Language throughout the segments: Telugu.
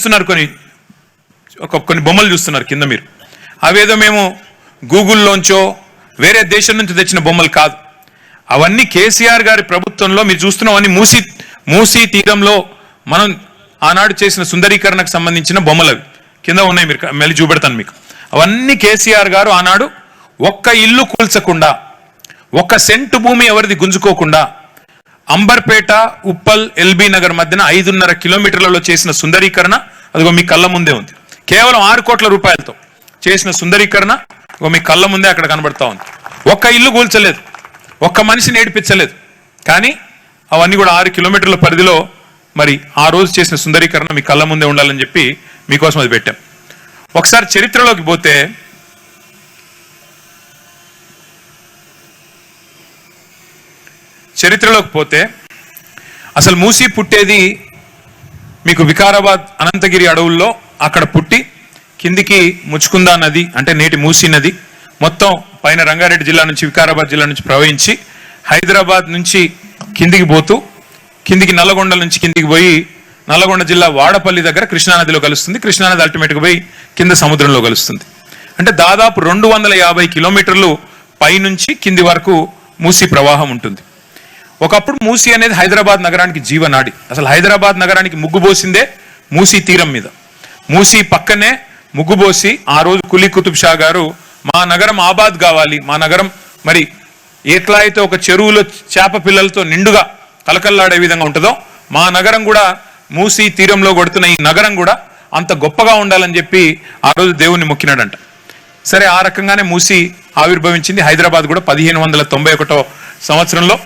చూస్తున్నారు, కొన్ని బొమ్మలు చూస్తున్నారు కింద మీరు. అవేదో మేము గూగుల్లోంచో వేరే దేశం నుంచి తెచ్చిన బొమ్మలు కాదు. అవన్నీ కేసీఆర్ గారి ప్రభుత్వంలో మీరు చూస్తున్నామని మూసీ తీరంలో మనం ఆనాడు చేసిన సుందరీకరణకు సంబంధించిన బొమ్మలు అవి కింద ఉన్నాయి, మీరు మళ్ళీ చూపెడతాను మీకు. అవన్నీ కేసీఆర్ గారు ఆనాడు ఒక్క ఇల్లు కూల్చకుండా, ఒక్క సెంటు భూమి ఎవరిది గుంజుకోకుండా అంబర్పేట, ఉప్పల్, ఎల్బీ నగర్ మధ్యన 5.5 కిలోమీటర్లలో చేసిన సుందరీకరణ అదిగో మీ కళ్ళ ముందే ఉంది. కేవలం 6 కోట్ల రూపాయలతో చేసిన సుందరీకరణ మీ కళ్ళ ముందే అక్కడ కనబడతా ఉంది. ఒక్క ఇల్లు కూల్చలేదు, ఒక్క మనిషిని ఏడిపించలేదు. కానీ అవన్నీ కూడా 6 కిలోమీటర్ల పరిధిలో మరి ఆ రోజు చేసిన సుందరీకరణ మీ కళ్ళ ముందే ఉండాలని చెప్పి మీకోసం అది పెట్టాం. ఒకసారి చరిత్రలోకి పోతే అసలు మూసీ పుట్టేది మీకు వికారాబాద్ అనంతగిరి అడవుల్లో అక్కడ పుట్టి కిందికి ముచ్చుకుందా నది అంటే నేటి మూసీ నది మొత్తం పైన రంగారెడ్డి జిల్లా నుంచి వికారాబాద్ జిల్లా నుంచి ప్రవహించి హైదరాబాద్ నుంచి కిందికి పోతూ కిందికి నల్లగొండ నుంచి కిందికి పోయి నల్లగొండ జిల్లా వాడపల్లి దగ్గర కృష్ణానదిలో కలుస్తుంది. కృష్ణానది అల్టిమేట్గా పోయి కింద సముద్రంలో కలుస్తుంది. అంటే దాదాపు 250 కిలోమీటర్లు పైనుంచి కింది వరకు మూసీ ప్రవాహం ఉంటుంది. ఒకప్పుడు మూసీ అనేది హైదరాబాద్ నగరానికి జీవనాడి. అసలు హైదరాబాద్ నగరానికి ముగ్గుబోసిందే మూసీ తీరం మీద. మూసీ పక్కనే ముగ్గుబోసి ఆ రోజు కులీ కుతుబ్ షా గారు మా నగరం ఆబాద్ కావాలి, మా నగరం మరి ఎట్లా అయితే ఒక చెరువులో చేప పిల్లలతో నిండుగా కలకల్లాడే విధంగా ఉంటుందో మా నగరం కూడా మూసీ తీరంలో కొడుతున్న ఈ నగరం కూడా అంత గొప్పగా ఉండాలని చెప్పి ఆ రోజు దేవుణ్ణి మొక్కినాడంట. సరే, ఆ రకంగానే మూసీ ఆవిర్భవించింది. హైదరాబాద్ కూడా 1591 సంవత్సరంలో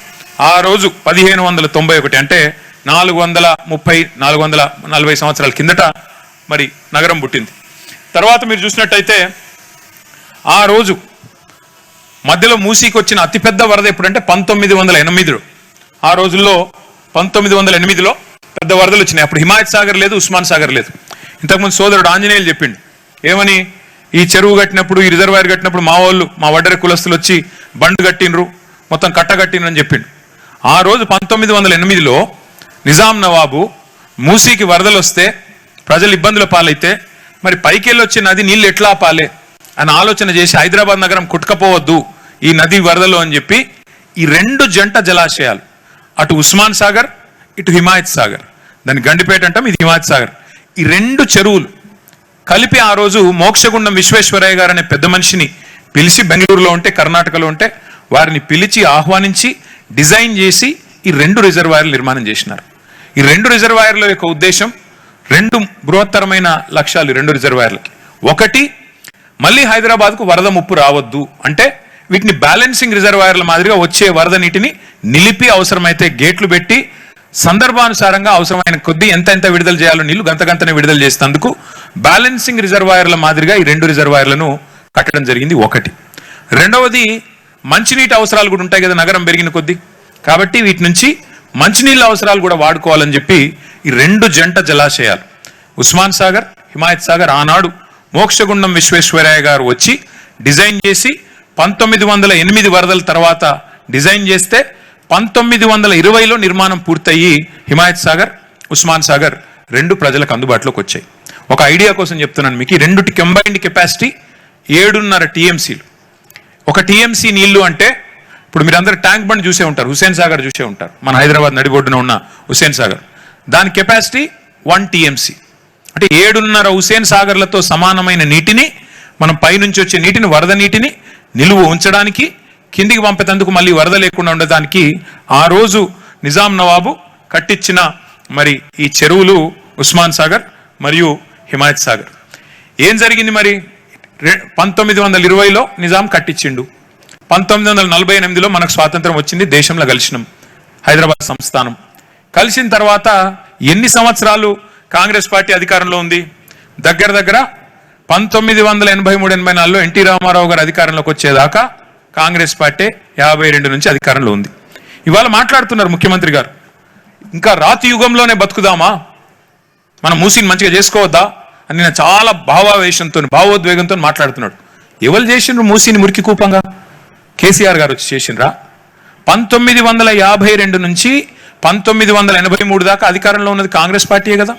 ఆ రోజు 1591 అంటే 440 సంవత్సరాల కిందట మరి నగరం పుట్టింది. తర్వాత మీరు చూసినట్టయితే ఆ రోజు మధ్యలో మూసీకి వచ్చిన అతిపెద్ద వరద ఎప్పుడంటే 1908. ఆ రోజుల్లో 1908లో పెద్ద వరదలు వచ్చినాయి. అప్పుడు హిమాయత్ సాగర్ లేదు, ఉస్మాన్ సాగర్ లేదు. ఇంతకుముందు సోదరుడు ఆంజనేయులు చెప్పిండు ఏమని, ఈ చెరువు కట్టినప్పుడు ఈ రిజర్వాయర్ కట్టినప్పుడు మా వాళ్ళు మా వడ్డెర కులస్తులు వచ్చి బండు కట్టినరు, మొత్తం కట్టగట్టినరు అని చెప్పిండు. ఆ రోజు 1908లో నిజాం నవాబు మూసీకి వరదలు వస్తే ప్రజలు ఇబ్బందుల పాలైతే మరి పైకి వెళ్ళొచ్చే నది నీళ్ళు ఎట్లా ఆపాలే అని ఆలోచన చేసి హైదరాబాద్ నగరం కుట్టుకపోవద్దు ఈ నది వరదలు అని చెప్పి ఈ 2 జంట జలాశయాలు, అటు ఉస్మాన్ సాగర్ ఇటు హిమాయత్ సాగర్, దాని గండిపేట అంటాం, ఇది హిమాయత్ సాగర్, ఈ 2 చెరువులు కలిపి ఆ రోజు మోక్షగుండం విశ్వేశ్వరయ్య గారు అనే పెద్ద మనిషిని పిలిచి, బెంగళూరులో ఉంటే కర్ణాటకలో ఉంటే వారిని పిలిచి ఆహ్వానించి డిజైన్ చేసి ఈ 2 రిజర్వాయర్లు నిర్మాణం చేసినారు. ఈ 2 రిజర్వాయర్ల యొక్క ఉద్దేశం 2 బృహత్తరమైన లక్ష్యాలు. 2 రిజర్వాయర్లకి ఒకటి, మళ్ళీ హైదరాబాద్కు వరద ముప్పు రావద్దు అంటే వీటిని బ్యాలెన్సింగ్ రిజర్వాయర్ల మాదిరిగా వచ్చే వరద నీటిని నిలిపి అవసరమైతే గేట్లు పెట్టి సందర్భానుసారంగా అవసరమైన కొద్దీ ఎంత విడుదల చేయాలో నీళ్లు గంతనే విడుదల చేసేందుకు బ్యాలెన్సింగ్ రిజర్వాయర్ల మాదిరిగా ఈ 2 రిజర్వాయర్లను కట్టడం జరిగింది. ఒకటి. రెండవది, మంచినీటి అవసరాలు కూడా ఉంటాయి కదా నగరం పెరిగిన కొద్దీ, కాబట్టి వీటి నుంచి మంచినీళ్ళ అవసరాలు కూడా వాడుకోవాలని చెప్పి ఈ 2 జంట జలాశయాలు ఉస్మాన్ సాగర్, హిమాయత్ సాగర్ ఆనాడు మోక్షగుండం విశ్వేశ్వరయ్య గారు వచ్చి డిజైన్ చేసి 1908 వరదల తర్వాత డిజైన్ చేస్తే 1920లో నిర్మాణం పూర్తయ్యి హిమాయత్ సాగర్, ఉస్మాన్ సాగర్ 2 ప్రజలకు అందుబాటులోకి వచ్చాయి. ఒక ఐడియా కోసం చెప్తున్నాను మీకు, ఈ 2 కంబైన్డ్ కెపాసిటీ 7.5 టీఎంసీలు. ఒక టీఎంసీ నీళ్లు అంటే ఇప్పుడు మీరందరూ ట్యాంక్ బండ్ చూసే ఉంటారు, హుస్సేన్ సాగర్ చూసే ఉంటారు, మన హైదరాబాద్ నడిబొడ్డున ఉన్న హుస్సేన్ సాగర్, దాని కెపాసిటీ 1 టీఎంసీ. అంటే 7.5 హుస్సేన్ సాగర్లతో సమానమైన నీటిని మనం పైనుంచి వచ్చే నీటిని, వరద నీటిని నిలువ ఉంచడానికి, కిందికి పంపేందుకు మళ్ళీ వరద లేకుండా ఉండడానికి ఆ రోజు నిజాం నవాబు కట్టించిన మరి ఈ చెరువులు ఉస్మాన్ సాగర్ మరియు హిమాయత్ సాగర్. ఏం జరిగింది మరి, 1920లో నిజాం కట్టించిండు, 1948లో మనకు స్వాతంత్రం వచ్చింది, దేశంలో కలిసినాం, హైదరాబాద్ సంస్థానం. కలిసిన తర్వాత ఎన్ని సంవత్సరాలు కాంగ్రెస్ పార్టీ అధికారంలో ఉంది? దగ్గర 1983-84లో ఎన్టీ రామారావు గారు అధికారంలోకి వచ్చేదాకా కాంగ్రెస్ పార్టీ 52 నుంచి అధికారంలో ఉంది. ఇవాళ మాట్లాడుతున్నారు ముఖ్యమంత్రి గారు, ఇంకా రాతి యుగంలోనే బతుకుదామా, మనం మూసీని మంచిగా చేసుకోవద్దా అని నేను చాలా భావావేశంతో భావోద్వేగంతో మాట్లాడుతున్నాడు. ఎవరు చేసిండ్రు మూసీని మురికి కూపంగా? కేసీఆర్ గారు వచ్చి చేసిండ్రా? 1952 నుంచి 1983 దాకా అధికారంలో ఉన్నది కాంగ్రెస్ పార్టీయే కదా.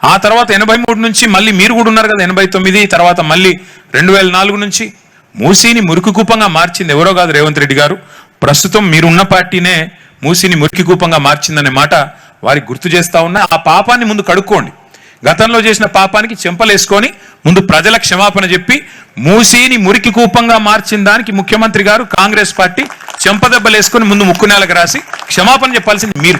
ఆ తర్వాత 83 నుంచి మళ్ళీ మీరు కూడా ఉన్నారు కదా 89, తర్వాత మళ్ళీ 2004 నుంచి మూసీని మురికి కూపంగా మార్చింది ఎవరో కాదు రేవంత్ రెడ్డి గారు. ప్రస్తుతం మీరున్న పార్టీనే మూసీని మురికి కూపంగా మార్చిందనే మాట వారికి గుర్తు చేస్తా ఉన్నా. ఆ పాపాన్ని ముందు కడుక్కోండి. గతంలో చేసిన పాపానికి చెంపలేసుకొని ముందు ప్రజల క్షమాపణ చెప్పి మూసీని మురికి కూపంగా మార్చిన దానికి ముఖ్యమంత్రి గారు కాంగ్రెస్ పార్టీ చెంపదెబ్బలేసుకొని ముందు ముక్కు నేలకు రాసి క్షమాపణ చెప్పాల్సింది మీరు.